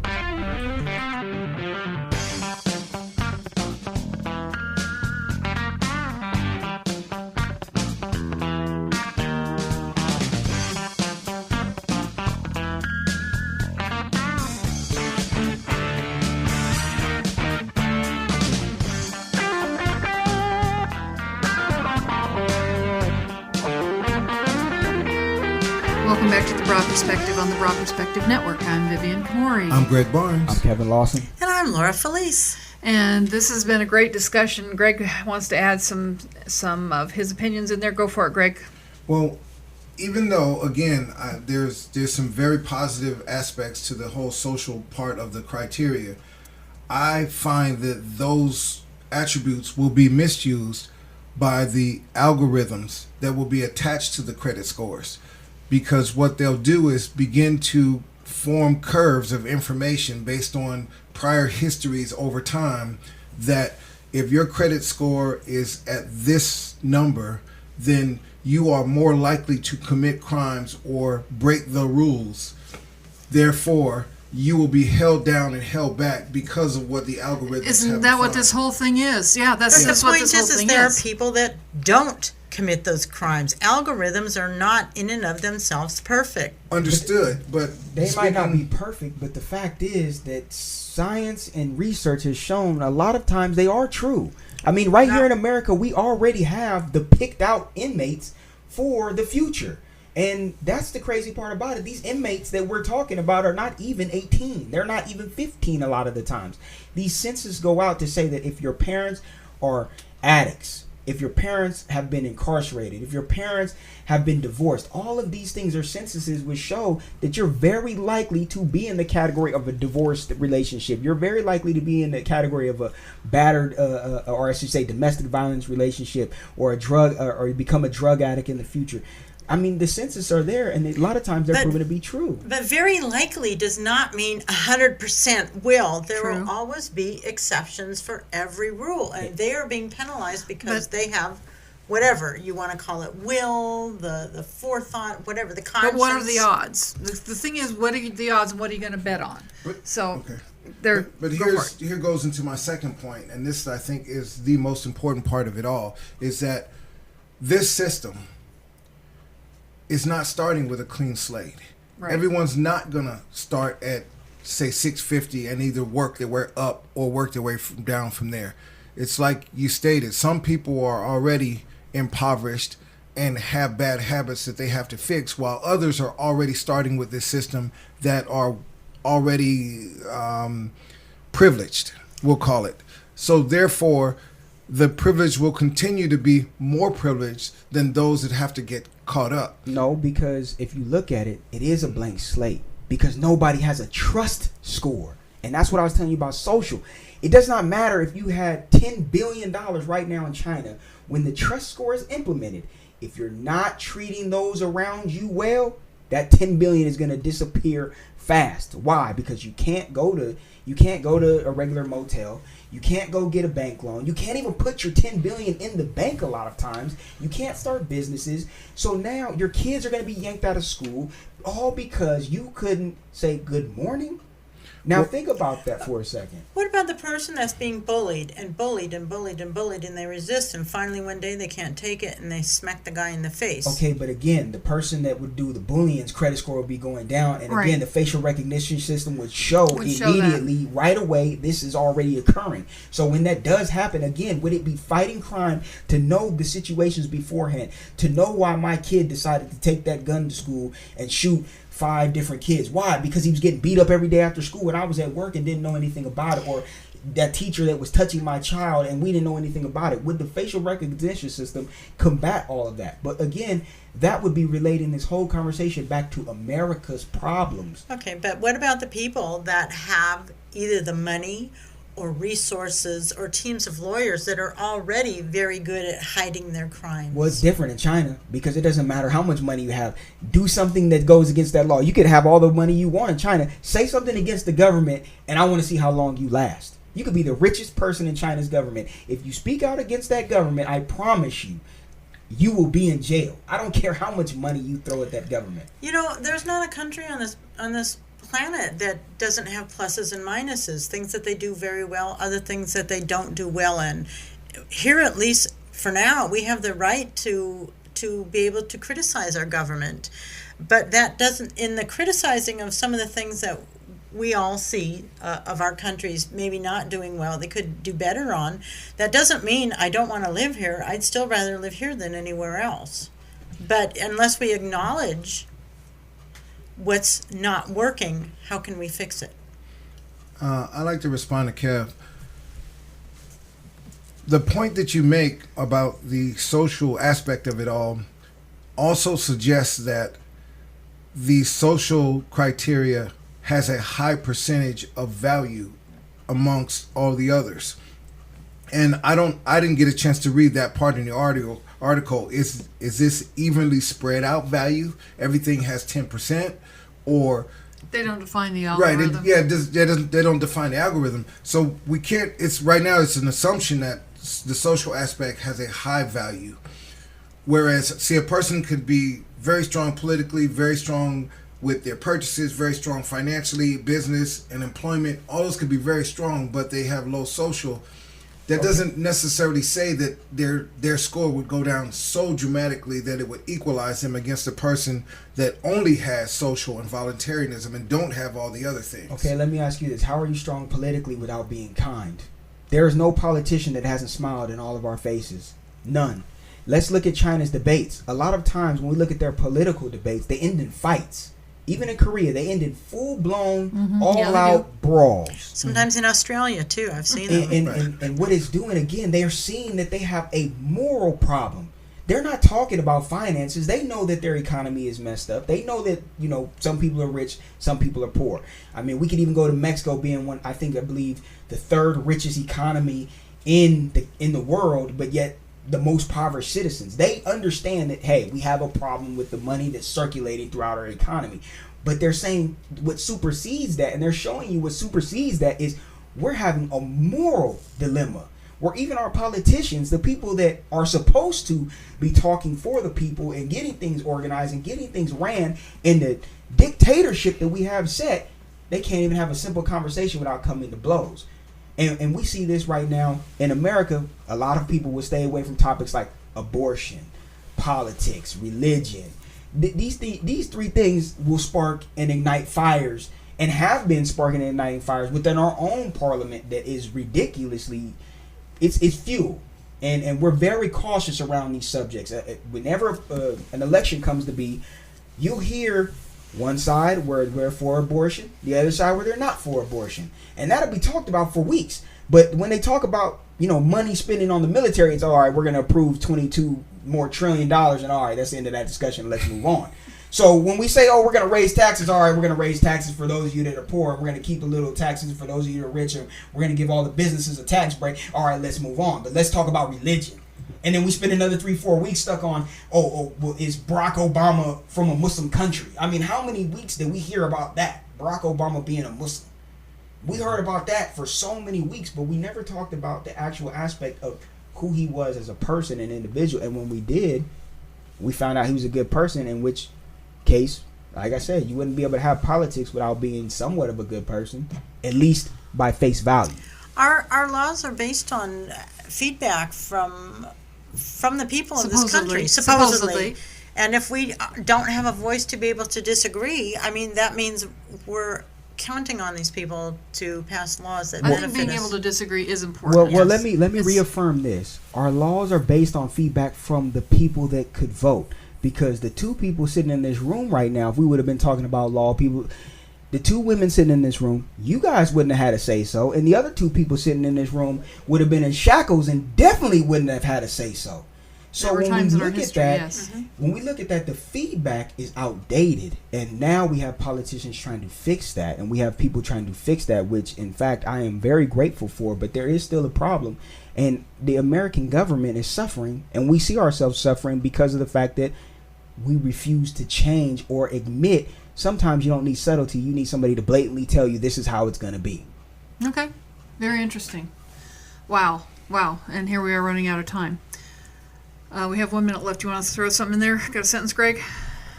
Welcome back to The Broad Perspective on the Broad Perspective Network. I'm Vivian Komori. I'm Greg Barnes. I'm Kevin Lawson. And I'm Laura Feliz. And this has been a great discussion. Greg wants to add some of his opinions in there. Go for it, Greg. Well, even though, again, there's some very positive aspects to the whole social part of the criteria, I find that those attributes will be misused by the algorithms that will be attached to the credit scores, because what they'll do is begin to form curves of information based on prior histories over time, that if your credit score is at this number, then you are more likely to commit crimes or break the rules. Therefore, you will be held down and held back because of what the algorithms Isn't have that what defined. this whole thing is? Yeah, that's But the what point this whole is thing there is. are people that don't commit those crimes. Algorithms are not in and of themselves perfect. Understood, but They might not be perfect, but the fact is that science and research has shown a lot of times they are true. I mean, right here in America, we already have the picked out inmates for the future. And that's the crazy part about it. These inmates that we're talking about are not even 18. They're not even 15 a lot of the times. These censuses go out to say that if your parents are addicts, if your parents have been incarcerated, if your parents have been divorced, all of these things are censuses which show that you're very likely to be in the category of a divorced relationship. You're very likely to be in the category of a battered, or I should say domestic violence relationship, or a drug, or you become a drug addict in the future. I mean, the census are there, and a lot of times they're proven to be true. But very likely does not mean 100% will. There will always be exceptions for every rule, and they are being penalized because they have whatever you want to call it, will, the forethought, whatever, the conscience. But what are the odds? The thing is, what are the odds and what are you going to bet on? But here goes into my second point, and this I think is the most important part of it all, is that this system is not starting with a clean slate. Right. Everyone's not gonna start at, say, 650 and either work their way up or work their way down from there. It's like you stated, some people are already impoverished and have bad habits that they have to fix, while others are already starting with this system that are already privileged, we'll call it. So therefore, the privileged will continue to be more privileged than those that have to get caught up. No, because if you look at it, it is a blank slate, because nobody has a trust score. And that's what I was telling you about social. It does not matter if you had $10 billion right now in China. When the trust score is implemented, if you're not treating those around you well, that 10 billion is going to disappear fast. Why? Because you can't go to a regular motel. You can't go get a bank loan. You can't even put your 10 billion in the bank a lot of times. You can't start businesses. So now your kids are going to be yanked out of school, all because you couldn't say good morning. Now think about that for a second. What about the person that's being bullied and bullied and bullied and bullied, and they resist, and finally one day they can't take it and they smack the guy in the face? Okay, but again, the person that would do the bullying's credit score would be going down, and again, the facial recognition system would show immediately, right away, this is already occurring. So when that does happen, again, would it be fighting crime to know the situations beforehand, to know why my kid decided to take that gun to school and shoot 5 different kids? Why? Because he was getting beat up every day after school and I was at work and didn't know anything about it, or that teacher that was touching my child and we didn't know anything about it. Would the facial recognition system combat all of that? But again, that would be relating this whole conversation back to America's problems. Okay, but what about the people that have either the money or resources or teams of lawyers that are already very good at hiding their crimes? Well, it's different in China, because it doesn't matter how much money you have. Do something that goes against that law. You could have all the money you want in China. Say something against the government, and I want to see how long you last. You could be the richest person in China's government. If you speak out against that government, I promise you, you will be in jail. I don't care how much money you throw at that government. You know, there's not a country on this planet that doesn't have pluses and minuses, things that they do very well, other things that they don't do well in. Here, at least for now, we have the right to be able to criticize our government, but that doesn't, in the criticizing of some of the things that we all see of our countries maybe not doing well, they could do better on, that doesn't mean I don't want to live here. I'd still rather live here than anywhere else. But unless we acknowledge what's not working, how can we fix it? I'd like to respond to Kev. The point that you make about the social aspect of it all also suggests that the social criteria has a high percentage of value amongst all the others. And I didn't get a chance to read that part in the article. Is this evenly spread out value? Everything has 10%, or they don't define the algorithm. Right? They don't define the algorithm. So we can't. It's right now. It's an assumption that the social aspect has a high value, whereas see a person could be very strong politically, very strong with their purchases, very strong financially, business and employment. All those could be very strong, but they have low social. That doesn't necessarily say that their score would go down so dramatically that it would equalize them against a person that only has social and voluntarism and don't have all the other things. Okay, let me ask you this. How are you strong politically without being kind? There is no politician that hasn't smiled in all of our faces. None. Let's look at China's debates. A lot of times when we look at their political debates, they end in fights. Even in Korea, they end in full-blown, all-out brawls. Sometimes in Australia, too. I've seen them. And what it's doing, again, they are seeing that they have a moral problem. They're not talking about finances. They know that their economy is messed up. They know that, some people are rich, some people are poor. I mean, we could even go to Mexico being one, I believe, the third richest economy in the world, but yet the most impoverished citizens. They understand that, hey, we have a problem with the money that's circulating throughout our economy. But they're saying what supersedes that, and they're showing you what supersedes that is we're having a moral dilemma where even our politicians, the people that are supposed to be talking for the people and getting things organized and getting things ran in the dictatorship that we have set, they can't even have a simple conversation without coming to blows. And we see this right now in America. A lot of people will stay away from topics like abortion, politics, religion. These three things will spark and ignite fires, and have been sparking and igniting fires within our own parliament that is ridiculously, it's fuel. And we're very cautious around these subjects. Whenever an election comes to be, you'll hear one side where they're for abortion, the other side where they're not for abortion. And that'll be talked about for weeks. But when they talk about, money spending on the military, it's all right, we're going to approve $22 more trillion, and all right, that's the end of that discussion. Let's move on. So when we say, we're going to raise taxes, all right, we're going to raise taxes for those of you that are poor. We're going to keep the little taxes for those of you that are rich. And we're going to give all the businesses a tax break. All right, let's move on. But let's talk about religion. And then we spend another 3-4 weeks stuck on, well, is Barack Obama from a Muslim country? I mean, how many weeks did we hear about that? Barack Obama being a Muslim. We heard about that for so many weeks, but we never talked about the actual aspect of who he was as a person and individual. And when we did, we found out he was a good person, in which case, like I said, you wouldn't be able to have politics without being somewhat of a good person, at least by face value. Our laws are based on feedback from the people of this country, supposedly. And if we don't have a voice to be able to disagree, I mean, that means we're counting on these people to pass laws that benefit us. I think being able to disagree is important. Well, let me reaffirm this. Our laws are based on feedback from the people that could vote. Because the two people sitting in this room right now, if we would have been talking about law, the two women sitting in this room, you guys wouldn't have had a say so. And the other two people sitting in this room would have been in shackles and definitely wouldn't have had a say so. So when we look at that, when we look at that, the feedback is outdated. And now we have politicians trying to fix that. And we have people trying to fix that, which in fact I am very grateful for. But there is still a problem. And the American government is suffering. And we see ourselves suffering because of the fact that we refuse to change or admit. Sometimes you don't need subtlety. You need somebody to blatantly tell you this is how it's going to be. Okay. Very interesting. Wow. And here we are running out of time. We have 1 minute left. Do you want to throw something in there? Got a sentence, Greg?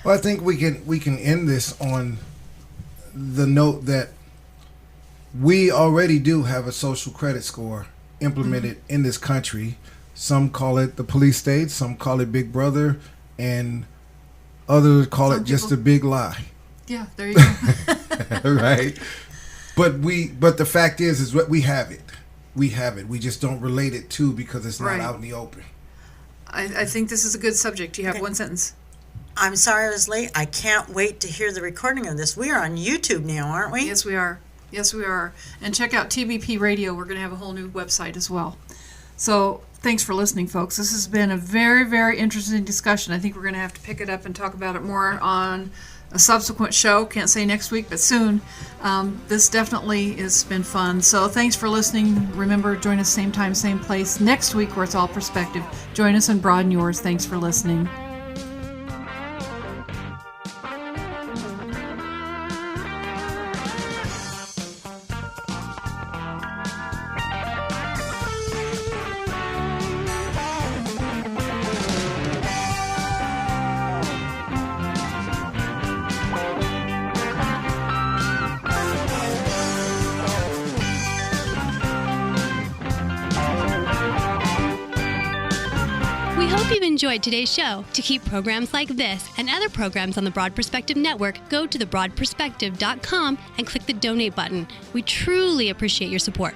Well, I think we can end this on the note that we already do have a social credit score implemented in this country. Some call it the police state. Some call it Big Brother. And others call it just a big lie. Yeah, there you go. Right. But the fact is what we have it. We have it. We just don't relate it to because it's not out in the open. I think this is a good subject. You have one sentence. I'm sorry I was late. I can't wait to hear the recording of this. We are on YouTube now, aren't we? Yes, we are. And check out TBP Radio. We're going to have a whole new website as well. So thanks for listening, folks. This has been a very, very interesting discussion. I think we're going to have to pick it up and talk about it more on a subsequent show. Can't say next week, but soon. This definitely has been fun. So thanks for listening. Remember, join us same time, same place next week where it's all perspective. Join us and broaden yours. Thanks for listening. We hope you've enjoyed today's show. To keep programs like this and other programs on the Broad Perspective Network, go to thebroadperspective.com and click the donate button. We truly appreciate your support.